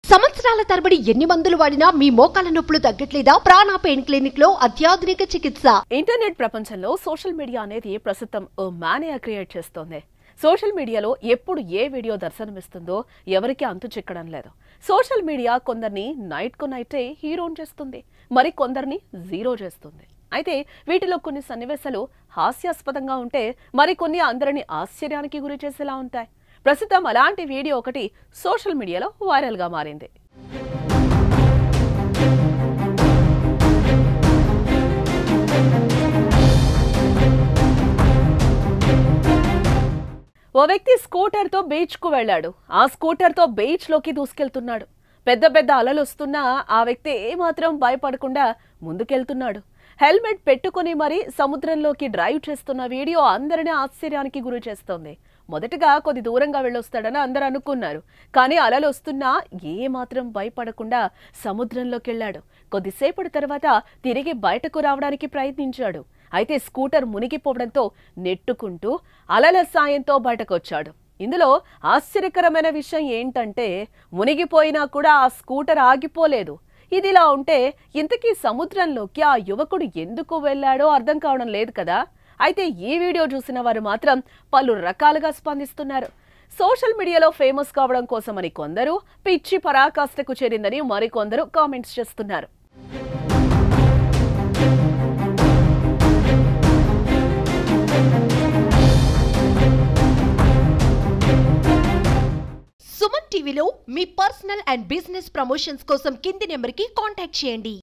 సంవత్సరాల తరబడి ఎన్ని మందులు వాడినా మీ మోకాల నొప్పులు తగ్గట్లేదా? ప్రాణ పెయిన్ క్లినిక్ లో అత్యాధునిక చికిత్స. ఇంటర్నెట్ ప్రపంచంలో సోషల్ మీడియా అనేది ప్రస్తుతం ఓ మానియా క్రియేట్ చేస్తోంది. సోషల్ మీడియాలో ఎప్పుడు ఏ వీడియో దర్శనమిస్తుందో ఎవరికి అంతు చిక్కడం లేదు. సోషల్ మీడియా కొందరిని నైట్ కు నైటే హీరోని చేస్తుంది, మరి కొందరిని జీరో చేస్తుంది. అయితే వీటిలో కొన్ని సన్నివేశాలు హాస్యాస్పదంగా ఉంటే మరికొన్ని అందరిని ఆశ్చర్యానికి గురి చేసేలా ఉంటాయి. ప్రస్తుతం అలాంటి వీడియో ఒకటి సోషల్ మీడియాలో వైరల్ గా మారింది. ఓ వ్యక్తి స్కూటర్ తో బీచ్ కు వెళ్లాడు. ఆ స్కూటర్ తో బీచ్ లోకి దూసుకెళ్తున్నాడు. పెద్ద పెద్ద అలలు వస్తున్నా ఆ వ్యక్తి ఏమాత్రం భయపడకుండా ముందుకెళ్తున్నాడు. హెల్మెట్ పెట్టుకుని మరీ సముద్రంలోకి డ్రైవ్ చేస్తున్న వీడియో అందరినీ ఆశ్చర్యానికి గురి చేస్తోంది. మొదటగా కొద్ది దూరంగా వెళ్ళొస్తాడని అందరూ అనుకున్నారు. కానీ అలలు వస్తున్నా ఏమాత్రం భయపడకుండా సముద్రంలోకి వెళ్ళాడు. కొద్దిసేపటి తర్వాత తిరిగి బయటకు రావడానికి ప్రయత్నించాడు. అయితే స్కూటర్ మునిగిపోవడంతో నెట్టుకుంటూ అలల సాయంతో బయటకొచ్చాడు. ఇందులో ఆశ్చర్యకరమైన విషయం ఏంటంటే మునిగిపోయినా కూడా ఆ స్కూటర్ ఆగిపోలేదు. ఇదిలా ఉంటే ఇంతకీ సముద్రంలోకి ఆ యువకుడు ఎందుకు వెళ్లాడో అర్థం కావడం లేదు కదా. అయితే ఈ వీడియో చూసిన వారు మాత్రం పలు రకాలుగా స్పందిస్తున్నారు. సోషల్ మీడియాలో ఫేమస్ కావడం కోసమని కొందరు, పిచ్చి పరాకాష్ఠకు చేరిందని మరికొందరు కామెంట్స్ చేస్తున్నారు. సుమన్ టీవీలో మీ పర్సనల్ అండ్ బిజినెస్ ప్రమోషన్స్ కోసం కింది నెంబర్కి కాంటాక్ట్ చేయండి.